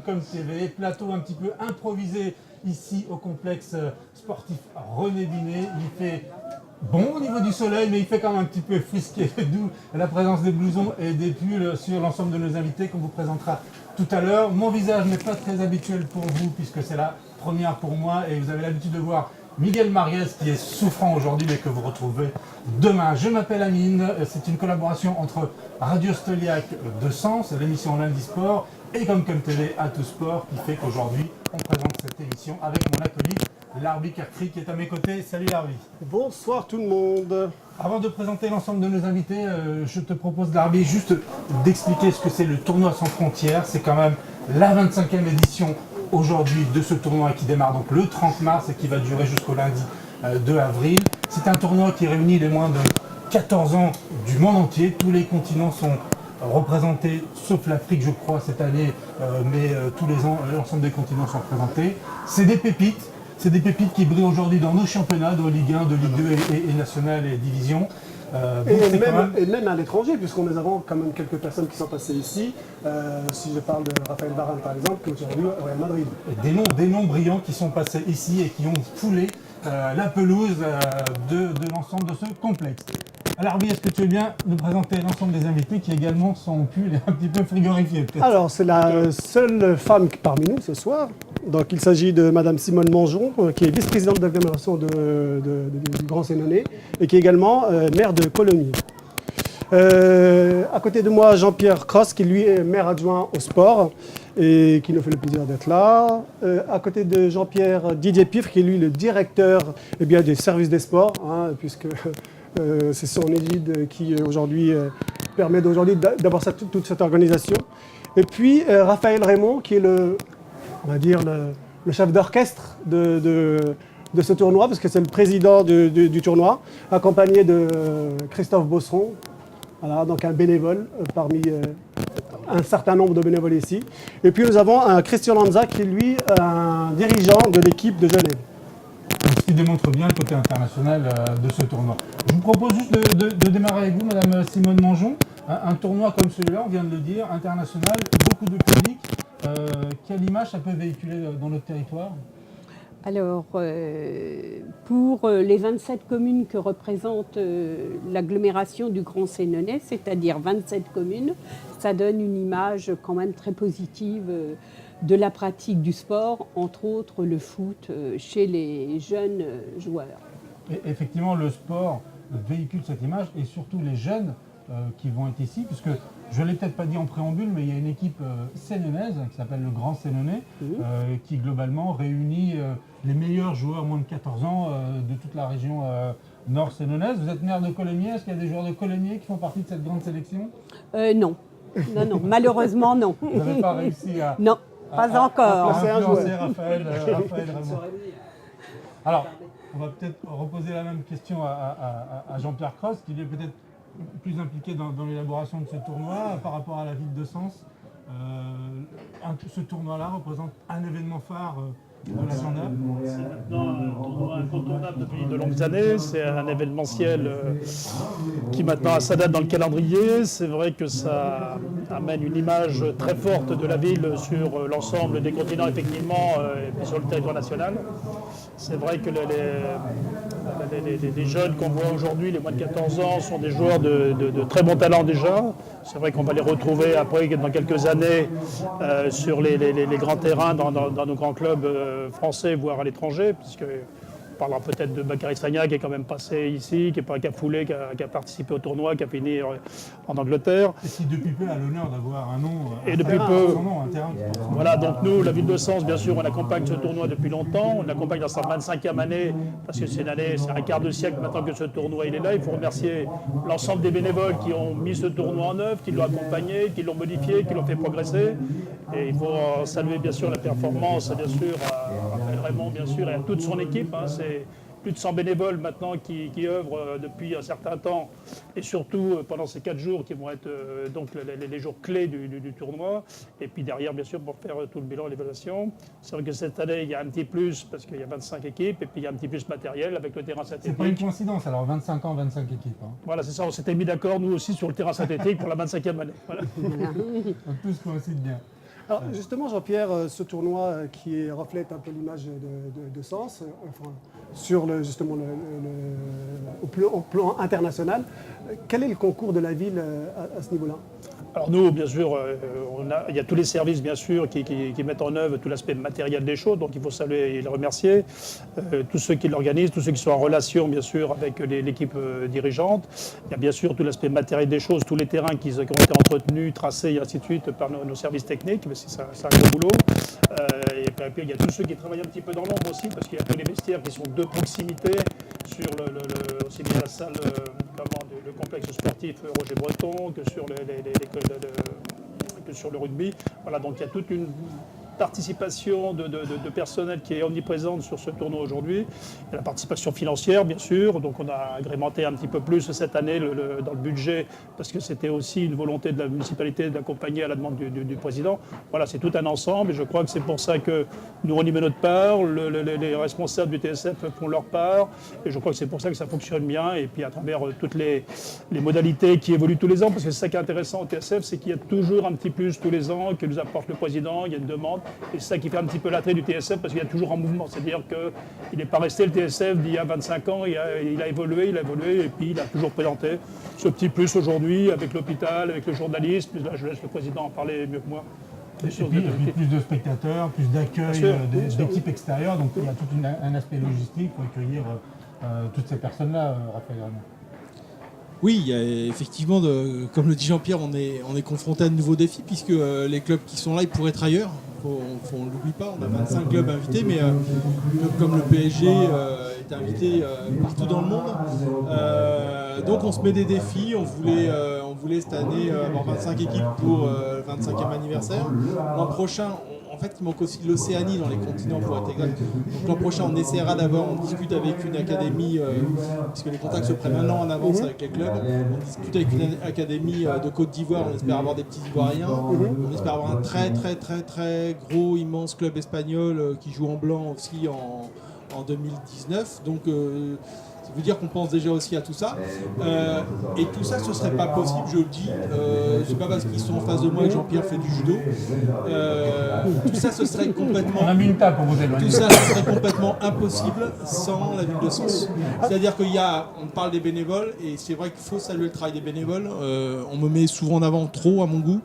Comme TV, plateau un petit peu improvisé ici au complexe sportif René Binet. Il fait bon au niveau du soleil, mais il fait quand même un petit peu frisqué, d'où la présence des blousons et des pulls sur l'ensemble de nos invités qu'on vous présentera tout à l'heure. Mon visage n'est pas très habituel pour vous puisque c'est la première pour moi et vous avez l'habitude de voir Miguel Mariez qui est souffrant aujourd'hui mais que vous retrouvez demain. Je m'appelle Amine, c'est une collaboration entre Radio Stoliac de Sens, l'émission Lundi Sport, et Comme TV à tout sport qui fait qu'aujourd'hui on présente cette émission avec mon acolyte Larbi Kerkri qui est à mes côtés. Salut Larbi. Bonsoir tout le monde. Avant de présenter l'ensemble de nos invités, je te propose Larbi juste d'expliquer ce que c'est le tournoi sans frontières. C'est quand même la 25e édition aujourd'hui de ce tournoi qui démarre donc le 30 mars et qui va durer jusqu'au lundi 2 avril. C'est un tournoi qui réunit les moins de 14 ans du monde entier. Tous les continents sont représentés, sauf l'Afrique je crois cette année, mais tous les ans l'ensemble des continents sont représentés. C'est des pépites. C'est des pépites qui brillent aujourd'hui dans nos championnats de Ligue 1, de Ligue 2 et nationale et division. Et même à l'étranger, puisqu'on nous avons quand même quelques personnes qui sont passées ici. Si je parle de Raphaël Varane par exemple, qui est aujourd'hui au Real Madrid. Des noms brillants qui sont passés ici et qui ont foulé la pelouse de l'ensemble de ce complexe. Alors oui, est-ce que tu veux bien nous présenter l'ensemble des invités qui également sont pull et un petit peu frigorifiés peut-être? Alors c'est la seule femme parmi nous ce soir. Donc il s'agit de Madame Simone Mangeon, qui est vice-présidente d'agglomération du Grand Sénonais et qui est également maire de Colomiers. À côté de moi, Jean-Pierre Cross, qui lui est maire adjoint au sport et qui nous fait le plaisir d'être là. À côté de Jean-Pierre, Didier Pifre, qui est lui le directeur des services des sports, puisque c'est son égide qui aujourd'hui permet d'avoir toute cette organisation. Et puis Raphaël Raymond, qui est le chef d'orchestre de ce tournoi, parce que c'est le président du tournoi, accompagné de Christophe Bosseron, voilà, donc un bénévole parmi un certain nombre de bénévoles ici. Et puis nous avons un Christian Lanza, qui est lui un dirigeant de l'équipe de Genève. Ce qui démontre bien le côté international de ce tournoi. Je vous propose juste de démarrer avec vous, Madame Simone Mangeon. Un tournoi comme celui-là, on vient de le dire, international, beaucoup de public. Quelle image ça peut véhiculer dans notre territoire ? Alors, pour les 27 communes que représente l'agglomération du Grand Sénonais, c'est-à-dire 27 communes, ça donne une image quand même très positive de la pratique du sport, entre autres le foot, chez les jeunes joueurs. Et effectivement, le sport véhicule cette image et surtout les jeunes qui vont être ici, puisque je ne l'ai peut-être pas dit en préambule, mais il y a une équipe sénonaise qui s'appelle le Grand Sénonais, qui globalement réunit les meilleurs joueurs moins de 14 ans de toute la région nord-sénonaise. Vous êtes maire de Colomiers, est-ce qu'il y a des joueurs de Colomiers qui font partie de cette grande sélection ? Non. Non, malheureusement non. Vous n'avez pas réussi à... Non, pas encore. À influencer Raphaël Raymond. Alors, on va peut-être reposer la même question à Jean-Pierre Cross, qui est peut-être plus impliqué dans l'élaboration de ce tournoi par rapport à la ville de Sens. Ce tournoi-là représente un événement phare de l'agenda. C'est maintenant un tournoi incontournable depuis de longues années. C'est un événementiel qui maintenant a sa date dans le calendrier. C'est vrai que ça amène une image très forte de la ville sur l'ensemble des continents, effectivement, et puis sur le territoire national. C'est vrai que les jeunes qu'on voit aujourd'hui, les moins de 14 ans, sont des joueurs de très bon talent déjà. C'est vrai qu'on va les retrouver après, dans quelques années, sur les grands terrains, dans nos grands clubs français, voire à l'étranger, puisque on parlera peut-être de Bakary Sagna qui est quand même passé ici, qui a foulé, qui a participé au tournoi, qui a fini en Angleterre. Et qui depuis peu a l'honneur d'avoir un nom, et depuis peu, un terrain. Voilà, donc nous, la ville de Sens, bien sûr, on accompagne ce tournoi depuis longtemps. On l'accompagne dans sa 25e année, parce que c'est un quart de siècle maintenant que ce tournoi il est là. Il faut remercier l'ensemble des bénévoles qui ont mis ce tournoi en œuvre, qui l'ont accompagné, qui l'ont modifié, qui l'ont fait progresser. Et il faut saluer bien sûr la performance, bien sûr, à Raphaël Raymond, bien sûr, et à toute son équipe. C'est plus de 100 bénévoles maintenant qui œuvrent depuis un certain temps, et surtout pendant ces 4 jours qui vont être donc les jours clés du tournoi. Et puis derrière, bien sûr, pour faire tout le bilan et l'évaluation. C'est vrai que cette année, il y a un petit plus, parce qu'il y a 25 équipes, et puis il y a un petit plus matériel avec le terrain synthétique. C'est pas une coïncidence, alors 25 ans, 25 équipes. Voilà, c'est ça, on s'était mis d'accord, nous aussi, sur le terrain synthétique pour la 25e année. Voilà. Tout se coïncide bien. Alors, justement, Jean-Pierre, ce tournoi qui reflète un peu l'image de Sens, enfin, sur au plan international, quel est le concours de la ville à ce niveau-là? Alors nous, bien sûr, il y a tous les services, bien sûr, qui mettent en œuvre tout l'aspect matériel des choses, donc il faut saluer et les remercier. Tous ceux qui l'organisent, tous ceux qui sont en relation, bien sûr, avec l'équipe dirigeante. Il y a bien sûr tout l'aspect matériel des choses, tous les terrains qui ont été entretenus, tracés et ainsi de suite par nos services techniques, mais c'est un gros boulot. Et puis il y a tous ceux qui travaillent un petit peu dans l'ombre aussi, parce qu'il y a tous les vestiaires qui sont de proximité sur aussi bien la salle, le complexe sportif Roger Breton que sur que sur le rugby. Voilà, donc il y a toute une participation de personnel qui est omniprésente sur ce tournoi aujourd'hui. Il y a la participation financière, bien sûr. Donc on a agrémenté un petit peu plus cette année dans le budget, parce que c'était aussi une volonté de la municipalité d'accompagner à la demande du président. Voilà, c'est tout un ensemble. Et je crois que c'est pour ça que nous on y met notre part, les responsables du TSF font leur part. Et je crois que c'est pour ça que ça fonctionne bien. Et puis à travers toutes les modalités qui évoluent tous les ans, parce que c'est ça qui est intéressant au TSF, c'est qu'il y a toujours un petit plus tous les ans que nous apporte le président. Il y a une demande. Et c'est ça qui fait un petit peu l'attrait du TSF, parce qu'il y a toujours en mouvement. C'est-à-dire qu'il n'est pas resté le TSF d'il y a 25 ans, il a évolué, et puis il a toujours présenté ce petit plus aujourd'hui avec l'hôpital, avec le journalisme. Là, je laisse le président en parler mieux que moi. Et puis plus de spectateurs, plus d'accueil d'équipes extérieures, donc il y a tout un aspect logistique pour accueillir toutes ces personnes-là, Raphaël. Oui, il y a effectivement, comme le dit Jean-Pierre, on est confronté à de nouveaux défis, puisque les clubs qui sont là, ils pourraient être ailleurs. On ne l'oublie pas, on a 25 clubs invités, mais un club comme le PSG est invité partout dans le monde. Donc on se met des défis, on voulait cette année avoir 25 équipes pour le 25e anniversaire. L'an prochain, en fait, il manque aussi de l'Océanie dans les continents pour être exact. Donc l'an prochain, on essaiera on discute avec une académie, puisque les contacts se prennent un an en avance avec les clubs. On discute avec une académie de Côte d'Ivoire, on espère avoir des petits Ivoiriens. On espère avoir un très très très très gros, immense club espagnol qui joue en blanc aussi en 2019. Donc ça veut dire qu'on pense déjà aussi à tout ça. Et tout ça, ce ne serait pas possible, je le dis. C'est pas parce qu'ils sont en face de moi que Jean-Pierre fait du judo. Tout ça, ce serait complètement. On a mis une table pour vous éloigner. Tout ça, ce serait complètement impossible sans la ville de Sens. C'est-à-dire on parle des bénévoles, et c'est vrai qu'il faut saluer le travail des bénévoles. On me met souvent en avant trop à mon goût.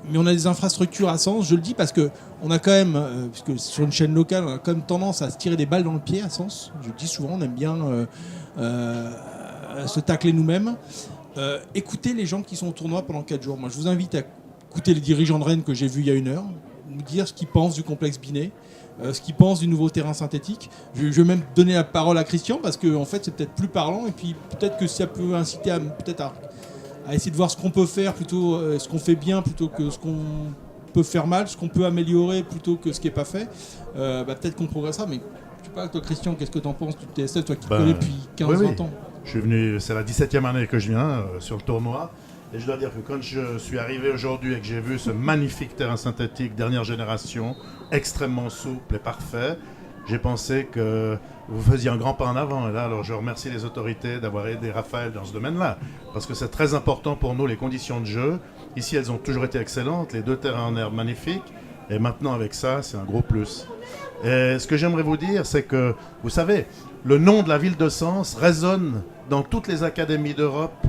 Mais on a des infrastructures à Sens, je le dis parce qu'on a quand même, puisque sur une chaîne locale, on a quand même tendance à se tirer des balles dans le pied à Sens. Je le dis souvent, on aime bien se tacler nous-mêmes. Écoutez les gens qui sont au tournoi pendant 4 jours. Moi, je vous invite à écouter les dirigeants de Rennes que j'ai vus il y a 1 heure, nous dire ce qu'ils pensent du complexe Binet, ce qu'ils pensent du nouveau terrain synthétique. Je vais même donner la parole à Christian parce que en fait, c'est peut-être plus parlant, et puis peut-être que ça peut inciter à essayer de voir ce qu'on peut faire plutôt, ce qu'on fait bien plutôt que ce qu'on peut faire mal, ce qu'on peut améliorer plutôt que ce qui n'est pas fait. Peut-être qu'on progressera, mais je sais pas, toi Christian, qu'est-ce que tu en penses du TSF, toi qui connais depuis 15-20 ans? Je suis venu, c'est la 17e année que je viens sur le tournoi, et je dois dire que quand je suis arrivé aujourd'hui et que j'ai vu ce magnifique terrain synthétique dernière génération, extrêmement souple et parfait, j'ai pensé que vous faisiez un grand pas en avant. Et là, alors, je remercie les autorités d'avoir aidé Raphaël dans ce domaine-là, parce que c'est très important pour nous, les conditions de jeu. Ici, elles ont toujours été excellentes, les 2 terrains en herbe magnifiques, et maintenant, avec ça, c'est un gros plus. Et ce que j'aimerais vous dire, c'est que, vous savez, le nom de la ville de Sens résonne dans toutes les académies d'Europe.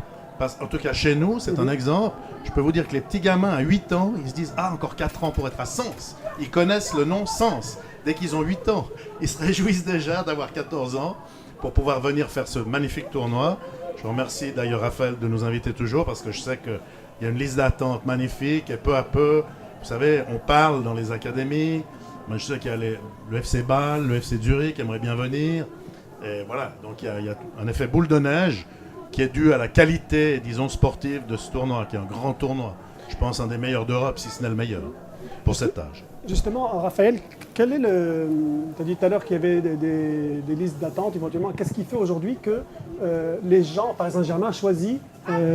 En tout cas, chez nous, c'est un exemple. Je peux vous dire que les petits gamins à 8 ans, ils se disent « Ah, encore 4 ans pour être à Sens ». Ils connaissent le nom Sens. Dès qu'ils ont 8 ans, ils se réjouissent déjà d'avoir 14 ans pour pouvoir venir faire ce magnifique tournoi. Je remercie d'ailleurs Raphaël de nous inviter toujours, parce que je sais qu'il y a une liste d'attente magnifique, et peu à peu, vous savez, on parle dans les académies. Moi, je sais qu'il y a le FC Bâle, le FC Zurich qui aimerait bien venir. Et voilà, donc il y a un effet boule de neige qui est dû à la qualité, disons, sportive de ce tournoi, qui est un grand tournoi. Je pense un des meilleurs d'Europe, si ce n'est le meilleur, pour cet âge. Justement, Raphaël, quel est tu as dit tout à l'heure qu'il y avait des listes d'attente éventuellement. Qu'est-ce qui fait aujourd'hui que les gens, par exemple Saint-Germain, choisissent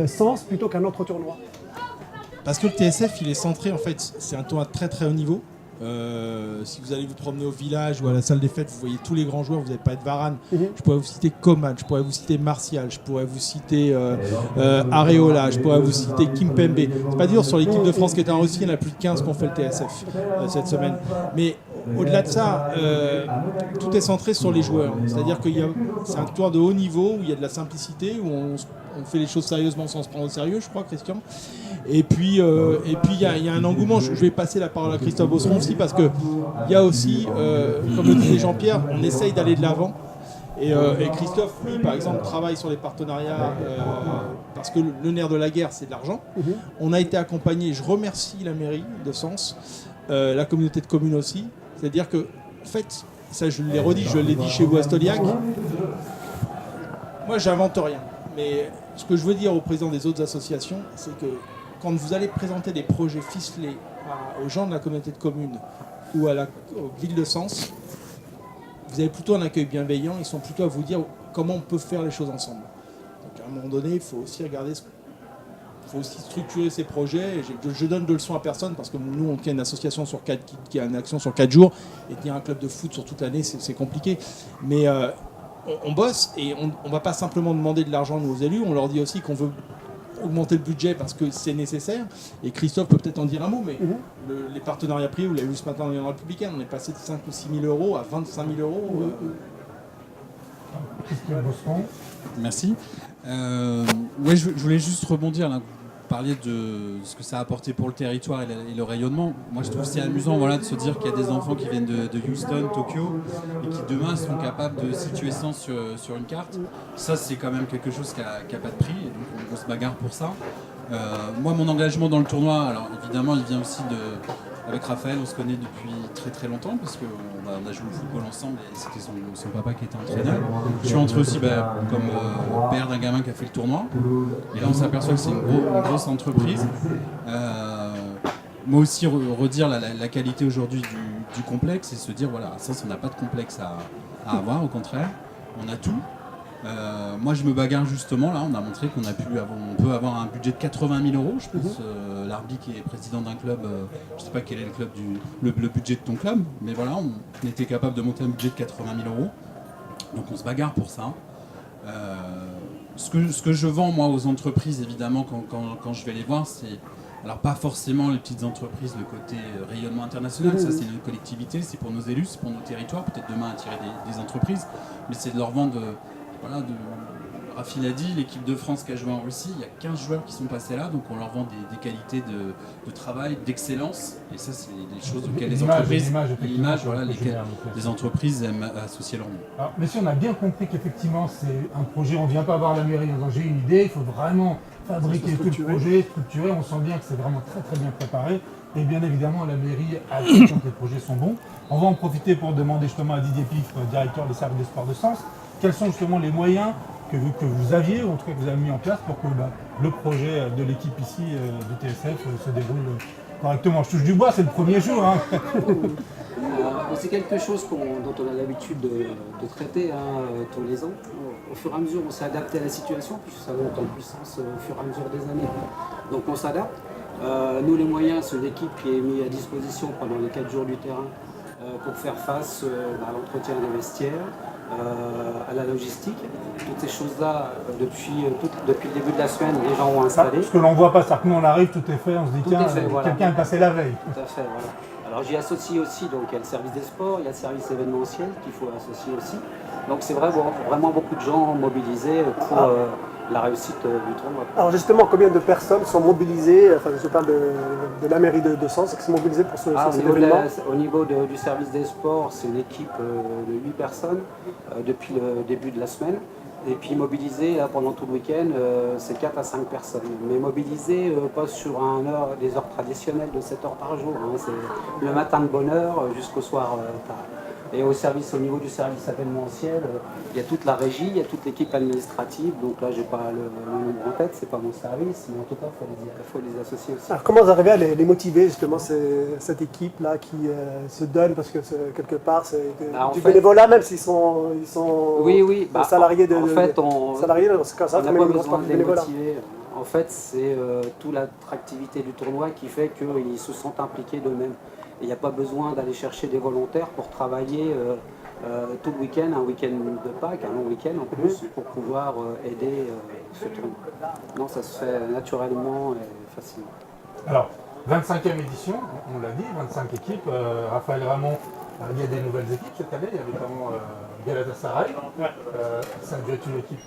Sens plutôt qu'un autre tournoi? Parce que le TSF, il est centré, en fait, c'est un tournoi de très très haut niveau. Si vous allez vous promener au village ou à la salle des fêtes, vous voyez tous les grands joueurs. Vous n'avez pas de Varane. Je pourrais vous citer Coman, je pourrais vous citer Martial, je pourrais vous citer Areola, je pourrais vous citer Kimpembe. C'est pas dur, sur l'équipe de France qui est en Russie, il y en a plus de 15 qui ont fait le TSF cette semaine. Mais au-delà de ça, tout est centré sur les joueurs. C'est-à-dire que c'est un tournoi de haut niveau où il y a de la simplicité, où on fait les choses sérieusement sans se prendre au sérieux, je crois, Christian. Et puis il y a un engouement. Je vais passer la parole à Christophe Beauceron aussi, parce qu'il y a aussi, comme le disait Jean-Pierre, on essaye d'aller de l'avant. Et Christophe, lui, par exemple, travaille sur les partenariats parce que le nerf de la guerre, c'est de l'argent. On a été accompagné, je remercie la mairie de Sens, la communauté de communes aussi. C'est-à-dire que, en fait, ça je l'ai redit, je l'ai dit chez vous à Stoliac, moi j'invente rien. Mais ce que je veux dire aux présidents des autres associations, c'est que quand vous allez présenter des projets ficelés aux gens de la communauté de communes ou aux villes de Sens, vous avez plutôt un accueil bienveillant, ils sont plutôt à vous dire comment on peut faire les choses ensemble. Donc à un moment donné, il faut aussi regarder, il faut aussi structurer ces projets. Et je donne de leçons à personne, parce que nous, on tient une association qui a une action sur 4 jours, et tenir un club de foot sur toute l'année, c'est compliqué. Mais on bosse, et on ne va pas simplement demander de l'argent aux élus, on leur dit aussi qu'on veut augmenter le budget parce que c'est nécessaire. Et Christophe peut peut-être en dire un mot, mais les partenariats privés, vous l'avez vu ce matin dans l'Union républicaine, on est passé de 5 ou 6 000 euros à 25 000 euros. Merci. Ouais, je voulais juste rebondir là. Vous parliez de ce que ça a apporté pour le territoire et le rayonnement. Moi, je trouve que c'est amusant, voilà, de se dire qu'il y a des enfants qui viennent de Houston, Tokyo, et qui demain seront capables de situer Sens sur une carte. Ça, c'est quand même quelque chose qui a pas de prix, et donc on se bagarre pour ça. Moi, mon engagement dans le tournoi, alors évidemment, il vient aussi avec Raphaël, on se connaît depuis très très longtemps, parce qu'on a joué au football ensemble, et c'était son papa qui était entraîneur. Je suis entré aussi comme père d'un gamin qui a fait le tournoi, et là on s'aperçoit que c'est une grosse entreprise. Moi aussi, redire la qualité aujourd'hui du complexe, et se dire, voilà, à Sens, on n'a pas de complexe à avoir, au contraire, on a tout. Moi je me bagarre justement, là on a montré qu'on peut avoir un budget de 80 000 euros. Je pense Larbi, qui est président d'un club, je sais pas quel est le budget de ton club, mais voilà, on était capable de monter un budget de 80 000 euros. Donc on se bagarre pour ça. Ce que je vends moi aux entreprises, évidemment, quand je vais les voir, c'est alors pas forcément les petites entreprises, le côté rayonnement international, ça c'est notre collectivité, c'est pour nos élus, c'est pour nos territoires, peut-être demain attirer des entreprises, mais c'est de leur vendre Rafi l'a dit, l'équipe de France qui a joué en Russie, il y a 15 joueurs qui sont passés là, donc on leur vend des qualités de travail, d'excellence, et ça c'est des choses auxquelles les entreprises, les entreprises aiment associer leur nom. Alors, messieurs, on a bien compris qu'effectivement c'est un projet, on ne vient pas voir la mairie en disant j'ai une idée, il faut vraiment fabriquer tout le projet, structurer, on sent bien que c'est vraiment très très bien préparé, et bien évidemment la mairie a l'impression que les projets sont bons. On va en profiter pour demander justement à Didier Pifre, directeur des services des sports de Sens, quels sont justement les moyens que vous aviez, ou en tout cas que vous avez mis en place pour que le projet de l'équipe ici du TSF se déroule correctement. Je touche du bois, c'est le premier jour. Hein. C'est quelque chose dont on a l'habitude de traiter tous les ans. Au fur et à mesure, on s'est adapté à la situation, puisque ça monte en puissance au fur et à mesure des années. Donc on s'adapte. Nous, les moyens, c'est l'équipe qui est mise à disposition pendant les 4 jours du terrain pour faire face à l'entretien des vestiaires, à la logistique. Toutes ces choses-là, depuis le début de la semaine, les gens ont installé. Ce que l'on ne voit pas, c'est que nous on arrive, tout est fait, on se dit tiens, voilà. Quelqu'un est passé la veille. Tout à fait, voilà. Alors j'y associe aussi, donc il y a le service des sports, il y a le service événementiel qu'il faut associer aussi. Donc c'est vraiment beaucoup de gens mobilisés pour la réussite du tournoi. Alors justement, combien de personnes sont mobilisées, enfin je parle de la mairie de Sens, qui sont mobilisées pour cet événement? Au niveau du service des sports, c'est une équipe de 8 personnes depuis le début de la semaine. Et puis mobilisées pendant tout le week-end, c'est 4 à 5 personnes. Mais mobilisées pas sur des heures traditionnelles de 7 heures par jour. Hein. C'est le matin de bonne heure jusqu'au soir tard. Et au niveau du service événementiel, il y a toute la régie, il y a toute l'équipe administrative. Donc là, j'ai pas le nombre en tête, c'est pas mon service, mais en tout cas, il faut les associer aussi. Alors comment vous arrivez à les motiver justement, cette équipe-là qui se donne, parce que quelque part c'est du bénévolat, même s'ils sont salariés de... En fait, salariés, c'est comme ça, on n'a pas besoin de les motiver. En fait, c'est toute l'attractivité du tournoi qui fait qu'ils se sentent impliqués d'eux-mêmes. il n'y a pas besoin d'aller chercher des volontaires pour travailler tout le week-end, un week-end de Pâques, un long week-end en plus, pour pouvoir aider ce tournoi. Non, ça se fait naturellement et facilement. Alors, 25e édition, on l'a dit, 25 équipes. Raphaël Ramon, il y a des nouvelles équipes cette année, il y a notamment Galatasaray. Ça devrait être une équipe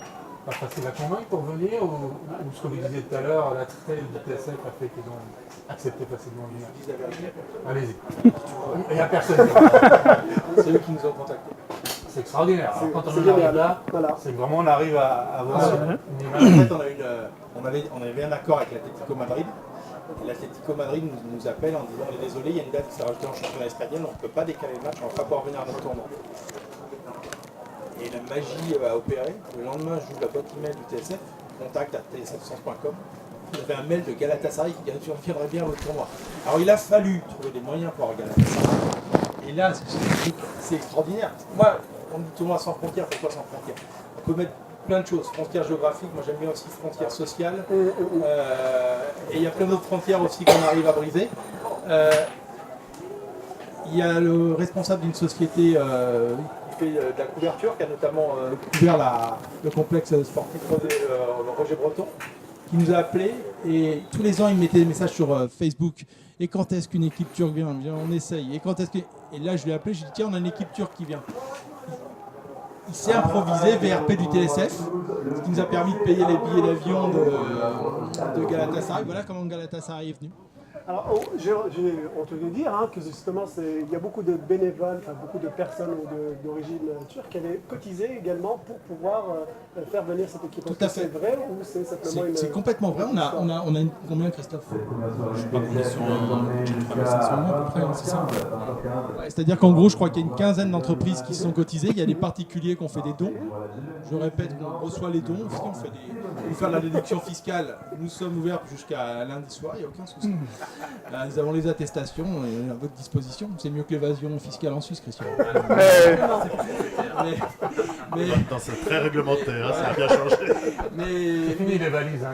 pas facile à convaincre pour venir, ou ce que vous disiez tout à l'heure, l'attrait du TSF a fait qu'ils ont accepté facilement de venir. Allez-y. Il n'y a personne. C'est eux qui nous ont contactés. C'est extraordinaire. Alors, quand on c'est en arrive génial. là, Voilà. c'est que vraiment on arrive à avoir En fait, on avait un accord avec l'Atlético Madrid. Et l'Atlético Madrid nous appelle en disant: on est désolé, il y a une date qui s'est rajoutée en championnat espagnol, on ne peut pas décaler le match, on ne va pas pouvoir venir à notre tournoi. Et la magie a opéré. Le lendemain, je joue la boîte email du TSF, contact à tsf.com. Il y avait un mail de Galatasaray qui viendrait bien à votre tournoi. Alors il a fallu trouver des moyens pour avoir Galatasaray. Et là, c'est extraordinaire. Moi, on dit tournoi sans frontières, pourquoi sans frontières? On peut mettre plein de choses, frontières géographiques, moi j'aime bien aussi frontières sociales, et il y a plein d'autres frontières aussi qu'on arrive à briser. Il y a le responsable d'une société qui fait de la couverture, qui a notamment couvert le complexe sportif Roger Breton, qui nous a appelés, et tous les ans il mettait des messages sur Facebook. Et quand est-ce qu'une équipe turque vient? On essaye. Et quand est-ce que... Et là je lui ai appelé, je lui ai dit: tiens, on a une équipe turque qui vient. Il s'est improvisé VRP du TSF, ce qui nous a permis de payer les billets d'avion de Galatasaray. Voilà comment Galatasaray est venu. Alors, on te veut dire que justement, il y a beaucoup de bénévoles, enfin, beaucoup de personnes d'origine turque qui avaient cotisé également pour pouvoir faire venir cette équipe. Tout à fait. C'est vrai ou c'est simplement une... C'est complètement vrai. On a une, combien, Christophe? Je crois qu'on est sur 3500 mois à peu près, c'est ça. Ouais, c'est-à-dire qu'en gros, je crois qu'il y a une quinzaine d'entreprises qui se sont cotisées. Il y a des particuliers qui ont fait des dons. Je répète, on reçoit les dons. On fait pour faire la déduction fiscale, nous sommes ouverts jusqu'à lundi soir, il n'y a aucun souci. Nous avons les attestations à votre disposition. C'est mieux que l'évasion fiscale en Suisse, Christian. C'est très réglementaire, ça a bien changé. C'est fini les valises.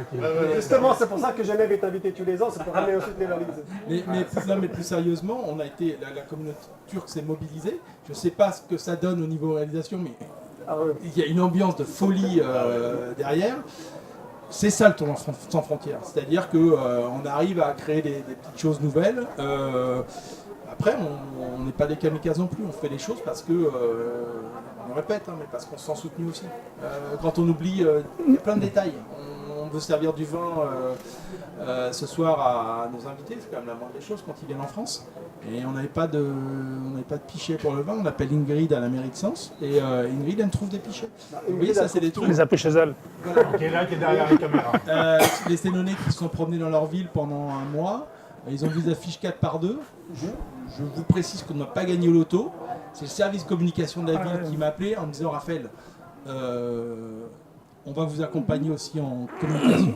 Justement, c'est pour ça que Genève est invité tous les ans, c'est pour ramener ensuite les valises. Mais plus sérieusement, on a été, la communauté turque s'est mobilisée. Je ne sais pas ce que ça donne au niveau réalisation, mais il y a une ambiance de folie derrière. C'est ça le tournoi sans frontières, c'est-à-dire qu'on arrive à créer des petites choses nouvelles. Après, on n'est pas des kamikazes non plus, on fait des choses parce que, on le répète, mais parce qu'on se sent soutenu aussi. Quand on oublie, il y a plein de détails. On veut servir du vin ce soir à nos invités, c'est quand même la moindre des choses quand ils viennent en France. Et on n'avait pas de pichet pour le vin, on appelle Ingrid à la mairie de Sens, et Ingrid elle me trouve des pichets. Oui, ça c'est des trucs. On les a pris chez elle. Voilà. Qui est là, qui est derrière les caméras. Les Sénonais qui se sont promenés dans leur ville pendant un mois, ils ont vu des affiches 4x2. Je vous précise qu'on n'a pas gagné au loto. C'est le service communication de la ville qui m'a appelé en me disant: Raphaël, on va vous accompagner aussi en communication.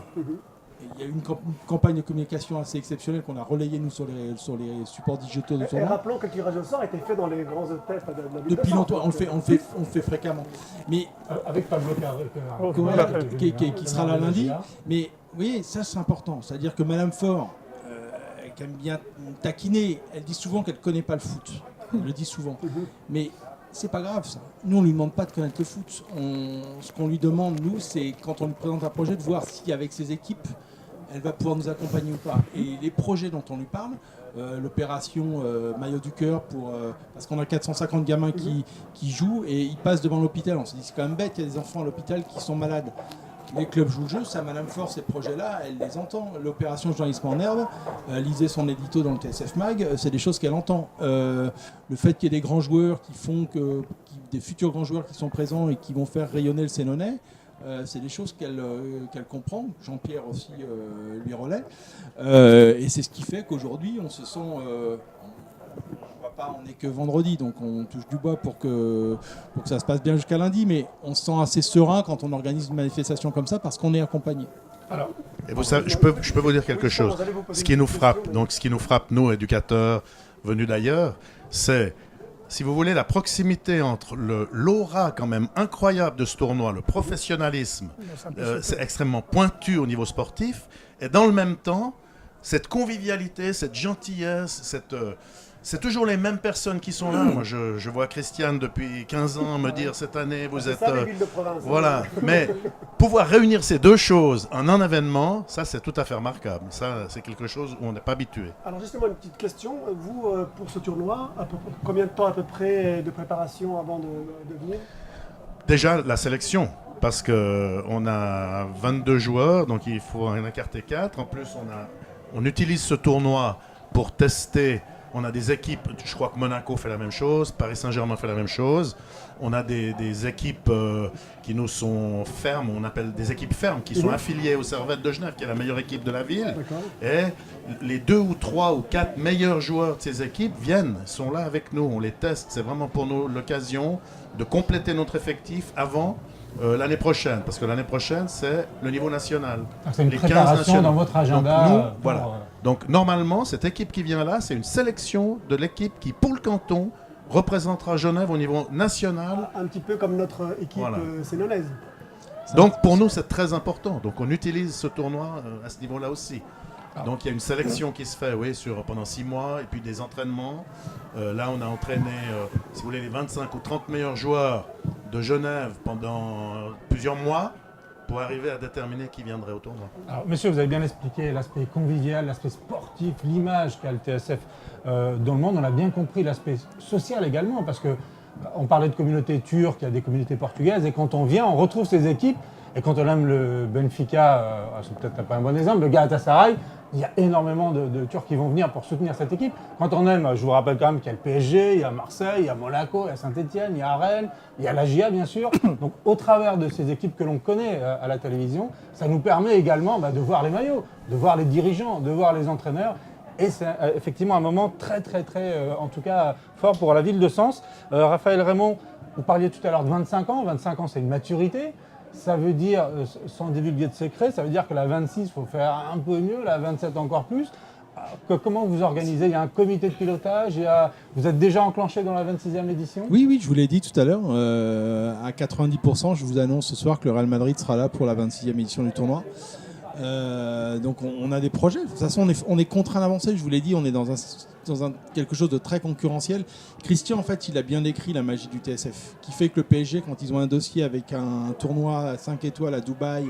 Et il y a eu une campagne de communication assez exceptionnelle qu'on a relayée nous sur les supports digitaux de tournoi. Et rappelons que le tirage au sort a été fait dans les grands hôtels de la ville. Depuis longtemps, on le fait fréquemment. Mais avec Pablo Carré, qui sera là lundi. Mais vous voyez, ça c'est important. C'est-à-dire que Madame Faure, qui aime bien taquiner, elle dit souvent qu'elle ne connaît pas le foot. Elle le dit souvent. Mais c'est pas grave ça. Nous on lui demande pas de connaître le foot. Ce qu'on lui demande, nous, c'est quand on lui présente un projet, de voir si avec ses équipes, elle va pouvoir nous accompagner ou pas. Et les projets dont on lui parle, l'opération Maillot du Cœur, parce qu'on a 450 gamins qui jouent et ils passent devant l'hôpital. On se dit c'est quand même bête, il y a des enfants à l'hôpital qui sont malades. Les clubs jouent le jeu, ça, Madame Fort, ces projets-là, elle les entend. L'opération journalisme en herbe, lisez son édito dans le TSF Mag, c'est des choses qu'elle entend. Le fait qu'il y ait des grands joueurs des futurs grands joueurs qui sont présents et qui vont faire rayonner le Sénonais, c'est des choses qu'elle comprend. Jean-Pierre aussi lui relaie. Et c'est ce qui fait qu'aujourd'hui, on se sent... on n'est que vendredi, donc on touche du bois pour que ça se passe bien jusqu'à lundi, mais on se sent assez serein quand on organise une manifestation comme ça parce qu'on est accompagné. Alors, et vous savez, je peux vous dire quelque chose. Ce qui nous frappe, nous, éducateurs venus d'ailleurs, c'est, si vous voulez, la proximité entre l'aura quand même incroyable de ce tournoi, le professionnalisme, c'est extrêmement pointu au niveau sportif, et dans le même temps, cette convivialité, cette gentillesse, c'est toujours les mêmes personnes qui sont là. Moi, je vois Christiane depuis 15 ans me dire cette année, vous êtes... ça, les villes de province. Voilà. Mais pouvoir réunir ces deux choses en un événement, ça, c'est tout à fait remarquable. Ça, c'est quelque chose où on n'est pas habitué. Alors justement, une petite question. Vous, pour ce tournoi, combien de temps à peu près de préparation avant de venir? Déjà, la sélection. Parce qu'on a 22 joueurs, donc il faut en écarter 4. En plus, on utilise ce tournoi pour tester. On a des équipes, je crois que Monaco fait la même chose, Paris Saint-Germain fait la même chose. On a des équipes qui nous sont fermes, on appelle des équipes fermes, qui sont affiliées aux Servettes de Genève, qui est la meilleure équipe de la ville. Et les 2 ou 3 ou 4 meilleurs joueurs de ces équipes sont là avec nous, on les teste. C'est vraiment pour nous l'occasion de compléter notre effectif avant l'année prochaine, parce que l'année prochaine, c'est le niveau national. C'est une les 15 préparation nationaux. dans votre agenda. Donc, voilà. Donc, normalement, cette équipe qui vient là, c'est une sélection de l'équipe qui, pour le canton, représentera Genève au niveau national. Un petit peu comme notre équipe sénonaise. Donc, pour nous, c'est très important. Donc, on utilise ce tournoi à ce niveau-là aussi. Donc il y a une sélection qui se fait pendant 6 mois et puis des entraînements. Là on a entraîné, si vous voulez, les 25 ou 30 meilleurs joueurs de Genève pendant plusieurs mois pour arriver à déterminer qui viendrait au tournoi. Alors, monsieur, vous avez bien expliqué l'aspect convivial, l'aspect sportif, l'image qu'a le TSF dans le monde. On a bien compris l'aspect social également parce que on parlait de communautés turques, il y a des communautés portugaises et quand on vient, on retrouve ces équipes. Et quand on aime le Benfica, c'est peut-être pas un bon exemple, le Galatasaray, il y a énormément de Turcs qui vont venir pour soutenir cette équipe. Quand on aime, je vous rappelle quand même qu'il y a le PSG, il y a Marseille, il y a Monaco, il y a Saint-Etienne, il y a Rennes, il y a la GIA bien sûr. Donc au travers de ces équipes que l'on connaît à la télévision, ça nous permet également de voir les maillots, de voir les dirigeants, de voir les entraîneurs. Et c'est effectivement un moment très, en tout cas, fort pour la ville de Sens. Raphaël Raymond, vous parliez tout à l'heure de 25 ans. 25 ans, c'est une maturité. Ça veut dire, sans divulguer de secret, ça veut dire que la 26, il faut faire un peu mieux, la 27 encore plus. Comment vous organisez? Il y a un comité de pilotage, vous êtes déjà enclenché dans la 26e édition? Oui, je vous l'ai dit tout à l'heure. À 90%, je vous annonce ce soir que le Real Madrid sera là pour la 26e édition du tournoi. Donc on a des projets. De toute façon, on est contraint d'avancer. Je vous l'ai dit, on est dans quelque chose de très concurrentiel. Christian, en fait, il a bien décrit la magie du TSF, qui fait que le PSG, quand ils ont un dossier avec un tournoi à 5 étoiles à Dubaï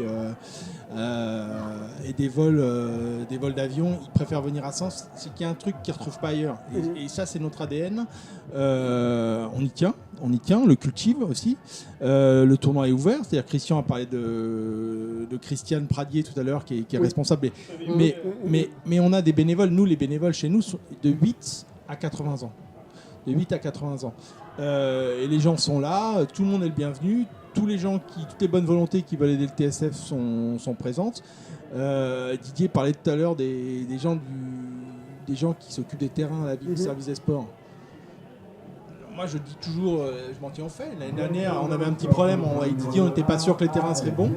et des vols d'avion, ils préfèrent venir à Sens. C'est qu'il y a un truc qu'ils ne retrouvent pas ailleurs. Et ça, c'est notre ADN. On y tient, on le cultive aussi. Le tournoi est ouvert, c'est-à-dire Christian a parlé de Christiane Pradier tout à l'heure, qui est responsable. Mais on a des bénévoles. Nous, les bénévoles chez nous, sont de 8 à 80 ans. De 8 à 80 ans. Et les gens sont là, tout le monde est le bienvenu. Toutes les bonnes volontés qui veulent aider le TSF sont présentes. Didier parlait tout à l'heure des gens qui s'occupent des terrains à la ville, service des sports. Moi, je dis toujours, je m'en tiens au fait. L'année dernière, on avait un petit problème. Avec Didier, on n'était pas sûr que les terrains seraient bons.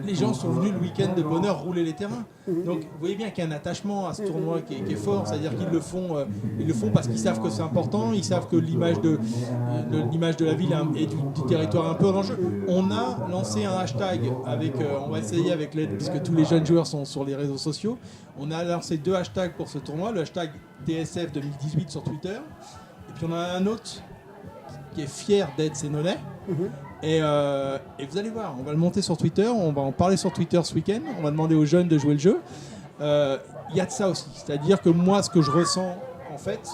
Les gens sont venus le week-end de bonheur rouler les terrains. Donc, vous voyez bien qu'il y a un attachement à ce tournoi qui est fort. C'est-à-dire qu'ils le font parce qu'ils savent que c'est important. Ils savent que l'image de la ville et du territoire est un peu en jeu. On a lancé un hashtag on va essayer avec l'aide, puisque tous les jeunes joueurs sont sur les réseaux sociaux. On a lancé 2 hashtags pour ce tournoi. Le hashtag TSF 2018 sur Twitter. Et puis on a un autre qui est fier d'être sénolais. Et vous allez voir, on va le monter sur Twitter, on va en parler sur Twitter ce week-end, on va demander aux jeunes de jouer le jeu. Il y a de ça aussi, c'est-à-dire que moi, ce que je ressens en fait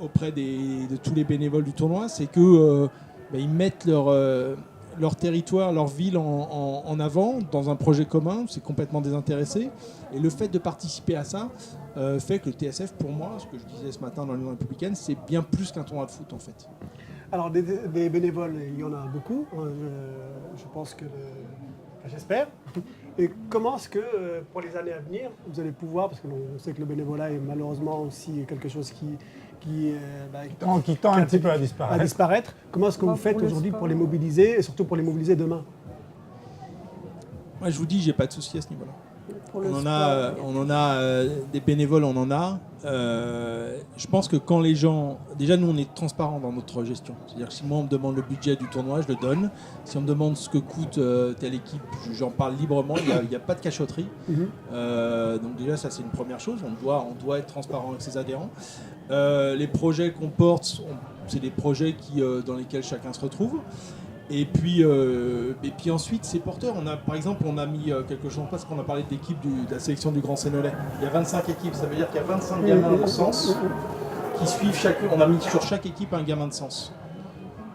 auprès de tous les bénévoles du tournoi, c'est que ils mettent leur territoire, leur ville en avant dans un projet commun, c'est complètement désintéressé. Et le fait de participer à ça fait que le TSF, pour moi, ce que je disais ce matin dans l'Union républicaine, c'est bien plus qu'un tournoi de foot en fait. Alors des bénévoles, il y en a beaucoup, je pense que, j'espère. Et comment est-ce que pour les années à venir, vous allez pouvoir, parce que on sait que le bénévolat est malheureusement aussi quelque chose qui tend un petit peu à disparaître. Comment est-ce que vous faites aujourd'hui pour les mobiliser et surtout pour les mobiliser demain? Moi je vous dis, j'ai pas de souci à ce niveau-là. pour le On en sport. a des bénévoles, on en a. Je pense que quand les gens... Déjà, nous, on est transparent dans notre gestion. C'est-à-dire que si moi, on me demande le budget du tournoi, je le donne. Si on me demande ce que coûte telle équipe, j'en parle librement. Il n'y a pas de cachotterie. Donc déjà, ça, c'est une première chose. On doit être transparent avec ses adhérents. Les projets qu'on porte, c'est des projets dans lesquels chacun se retrouve. Et puis ensuite, ces porteurs, par exemple, on a mis quelque chose en place quand on a parlé de l'équipe de la sélection du Grand Sénolais. Il y a 25 équipes, ça veut dire qu'il y a 25 gamins de sens qui suivent chacun. On a mis sur chaque équipe un gamin de sens.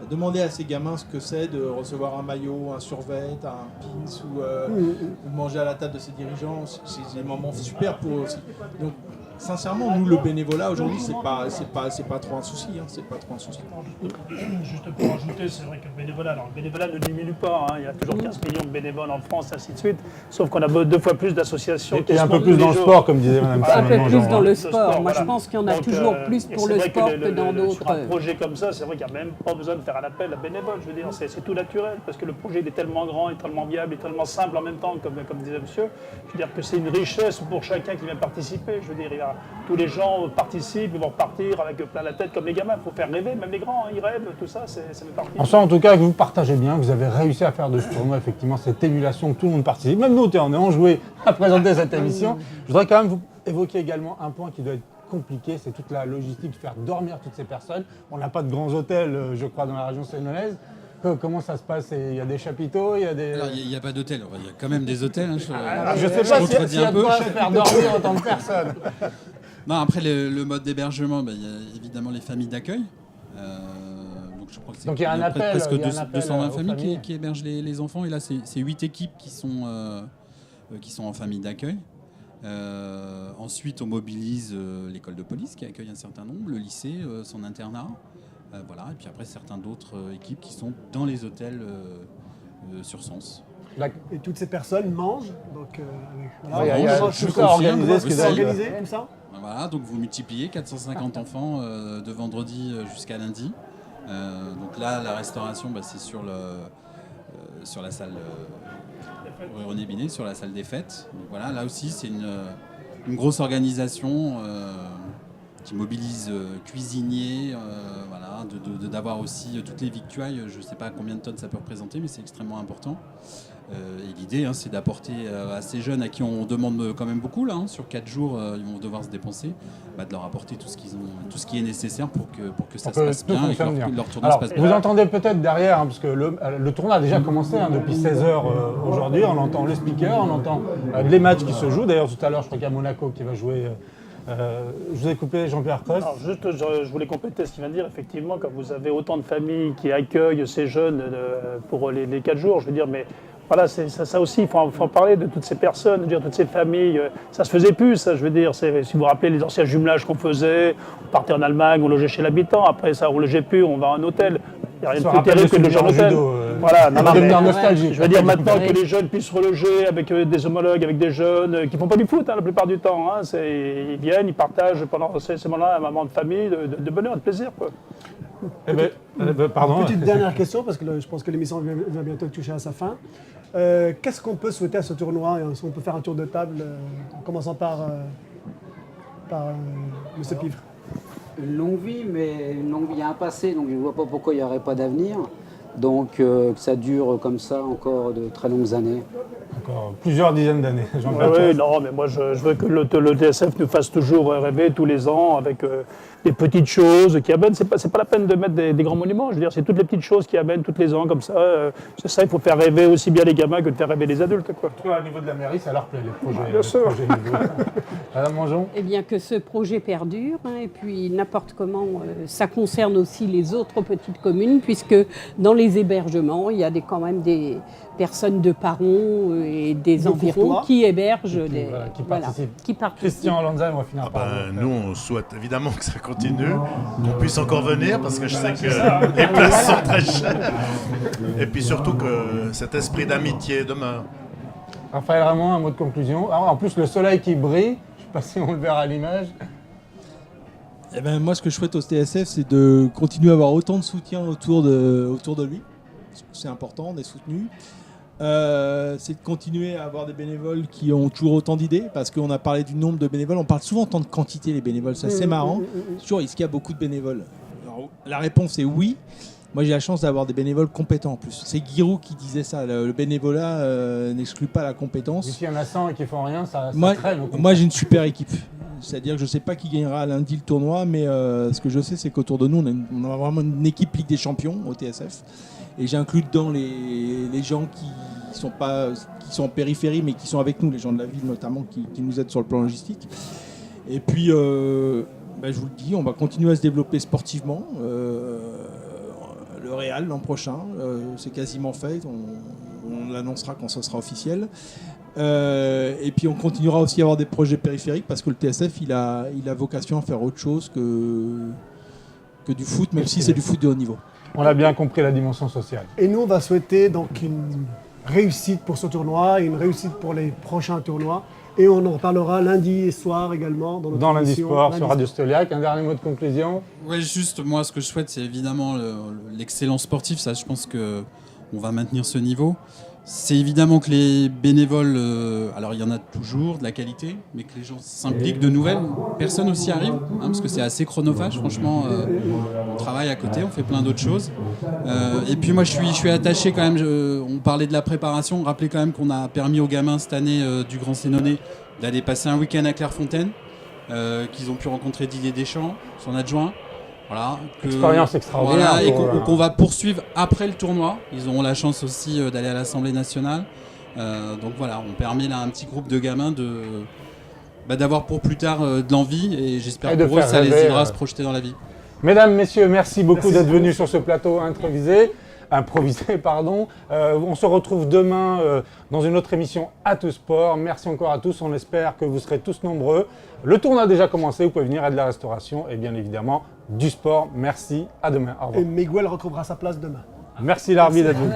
Demandez à ces gamins ce que c'est de recevoir un maillot, un survêt, un pins ou de manger à la table de ses dirigeants. C'est des moments super pour eux aussi. Donc, sincèrement, nous, le bénévolat aujourd'hui, c'est pas trop un souci. C'est pas trop un souci. Juste pour ajouter, c'est vrai que le bénévolat ne diminue pas. Il y a toujours 15 millions de bénévoles en France, ainsi de suite. Sauf qu'on a 2 fois plus d'associations. Et un peu plus dans le sport, comme disait Mme Un peu plus dans le sport, sport. Moi, voilà. je pense qu'il y en a Donc, toujours plus pour le sport que dans d'autres. Sur un projet comme ça, c'est vrai qu'il n'y a même pas besoin de faire un appel à bénévoles. Je veux dire, c'est tout naturel parce que le projet il est tellement grand, il est tellement viable, il est tellement simple en même temps, comme disait monsieur. Je veux dire que c'est une richesse pour chacun qui vient participer. Je veux dire, tous les gens participent, ils vont repartir avec plein la tête comme les gamins. Il faut faire rêver, même les grands, ils rêvent, tout ça, ça fait partie. On sent en tout cas que vous partagez bien, que vous avez réussi à faire de ce tournoi effectivement cette émulation, que tout le monde participe. Même nous, on est enjoués à présenter cette émission. Je voudrais quand même vous évoquer également un point qui doit être compliqué, c'est toute la logistique, faire dormir toutes ces personnes. On n'a pas de grands hôtels, je crois, dans la région sénolaise. Comment ça se passe? Il y a des chapiteaux, il y a des... Alors, il n'y a pas d'hôtel. Il y a quand même des hôtels. Je ne sais pas s'il y a de quoi faire dormir autant de personnes. Non, après, le mode d'hébergement, il y a évidemment les familles d'accueil. Donc, je crois que c'est Donc, il y a un appel, presque il y a un appel 220 aux familles familles. qui hébergent les enfants. Et là, c'est 8 équipes qui sont en famille d'accueil. Ensuite, on mobilise l'école de police qui accueille un certain nombre, le lycée, son internat. Voilà. Et puis après, certaines d'autres équipes qui sont dans les hôtels sur Sens. Et toutes ces personnes mangent. Donc, Il y a tout ça organisé, tout ça. Voilà, donc vous multipliez 450 enfants de vendredi jusqu'à lundi. Donc là, la restauration, c'est sur la salle René Binet, sur la salle des fêtes. Donc voilà, là aussi, c'est une grosse organisation qui mobilise cuisiniers, voilà, d'avoir aussi toutes les victuailles. Je ne sais pas combien de tonnes ça peut représenter, mais c'est extrêmement important. Et l'idée, c'est d'apporter à ces jeunes à qui on demande quand même beaucoup, là, sur 4 jours, ils vont devoir se dépenser, de leur apporter tout ce qui est nécessaire pour que ça se passe bien et que leur tournoi se passe bien. Vous entendez peut-être derrière, parce que le tournoi a déjà commencé depuis 16h aujourd'hui, on entend le speaker, on entend les matchs qui se jouent. D'ailleurs, tout à l'heure, je crois qu'il y a Monaco qui va jouer. Je vous ai coupé, Jean-Pierre Coste. Alors juste, je voulais compléter ce qu'il vient de dire. Effectivement, quand vous avez autant de familles qui accueillent ces jeunes pour les 4 jours, je veux dire, mais voilà, ça aussi, il faut en parler de toutes ces personnes, de dire toutes ces familles. Ça se faisait plus, ça, je veux dire. Si vous vous rappelez les anciens jumelages qu'on faisait, on partait en Allemagne, on logeait chez l'habitant. Après ça, on logeait plus, on va en hôtel. Il n'y a rien de plus terrible que de loger en hôtel. Voilà, non, mais nostalgique. je veux dire maintenant que les jeunes puissent reloger avec des homologues, avec des jeunes qui ne font pas du foot la plupart du temps. Ils viennent, ils partagent pendant ces moments-là un moment de famille, de bonheur, de plaisir, quoi. Pardon. Petite dernière question, parce que je pense que l'émission va bientôt toucher à sa fin. Qu'est-ce qu'on peut souhaiter à ce tournoi? Si on peut faire un tour de table, en commençant par M. Pivre. Une longue vie, mais une longue vie, il y a un passé, donc je ne vois pas pourquoi il n'y aurait pas d'avenir. Donc que ça dure comme ça encore de très longues années. Encore plusieurs dizaines d'années. Oui, non, mais moi je veux que le TSF nous fasse toujours rêver tous les ans avec des petites choses qui amènent. C'est pas la peine de mettre des grands monuments. Je veux dire, c'est toutes les petites choses qui amènent tous les ans comme ça. C'est ça, il faut faire rêver aussi bien les gamins que de faire rêver les adultes, quoi. Toi, au niveau de la mairie, ça leur plaît les projets. Bien sûr. Madame Mangeon. Eh bien, que ce projet perdure, et puis n'importe comment, ça concerne aussi les autres petites communes, puisque dans les hébergements, il y a quand même des personnes de Paron et des environs qui hébergent, qui participent. Christian Lanza, on va finir par nous, on souhaite évidemment que ça continue, qu'on puisse encore venir, parce que je sais que les places sont très chères. Et puis surtout que cet esprit d'amitié demeure. Raphaël Ramon, un mot de conclusion. Alors, en plus, le soleil qui brille, je ne sais pas si on le verra à l'image. Eh ben, moi, ce que je souhaite au TSF, c'est de continuer à avoir autant de soutien autour de lui. Parce que c'est important, on est soutenu. c'est de continuer à avoir des bénévoles qui ont toujours autant d'idées, parce qu'on a parlé du nombre de bénévoles, on parle souvent autant de quantité les bénévoles, c'est assez marrant. Toujours, est-ce qu'il y a beaucoup de bénévoles? Alors, la réponse est oui. Moi j'ai la chance d'avoir des bénévoles compétents en plus. C'est Giroud qui disait ça, le bénévolat n'exclut pas la compétence. S'il y en a 100 et qui font rien, ça Moi, traîne. moi j'ai une super équipe. C'est-à-dire que je ne sais pas qui gagnera lundi le tournoi, mais ce que je sais, c'est qu'autour de nous, on a vraiment une équipe Ligue des Champions au TSF. Et j'inclus dedans les gens qui sont en périphérie, mais qui sont avec nous, les gens de la ville notamment, qui nous aident sur le plan logistique. Et puis, je vous le dis, on va continuer à se développer sportivement. Le Real l'an prochain, c'est quasiment fait. On l'annoncera quand ce sera officiel. Et puis on continuera aussi à avoir des projets périphériques parce que le TSF il a vocation à faire autre chose que du foot, même si c'est du foot de haut niveau. On a bien compris la dimension sociale. Et nous, on va souhaiter donc une réussite pour ce tournoi et une réussite pour les prochains tournois. Et on en reparlera lundi soir également dans notre Dans Lundi émission, Sport Lundi sur Radio Stoliac. Un dernier mot de conclusion. Ouais, juste moi, ce que je souhaite, c'est évidemment l'excellence sportive. Ça, je pense que on va maintenir ce niveau. C'est évidemment que les bénévoles, alors il y en a toujours de la qualité, mais que les gens s'impliquent, de nouvelles personnes aussi arrivent, parce que c'est assez chronophage. Franchement, on travaille à côté, on fait plein d'autres choses. Et puis moi, je suis attaché quand même. On parlait de la préparation, rappelez quand même qu'on a permis aux gamins cette année du Grand Sénonais d'aller passer un week-end à Clairefontaine, qu'ils ont pu rencontrer Didier Deschamps, son adjoint. Voilà, Expérience extraordinaire. Voilà, et qu'on va poursuivre après le tournoi. Ils auront la chance aussi d'aller à l'Assemblée nationale. Donc voilà, on permet là à un petit groupe de gamins d'avoir pour plus tard de l'envie, et j'espère Et de pour eux faire ça les rêver, aidera à se projeter dans la vie. Mesdames, messieurs, merci beaucoup d'être venus sur ce plateau improvisé. On se retrouve demain dans une autre émission À tout sport. Merci encore à tous. On espère que vous serez tous nombreux. Le tournoi a déjà commencé. Vous pouvez venir à de la restauration et bien évidemment du sport. Merci. À demain. Au revoir. Et Miguel retrouvera sa place demain. Merci l'arbitre d'être venu.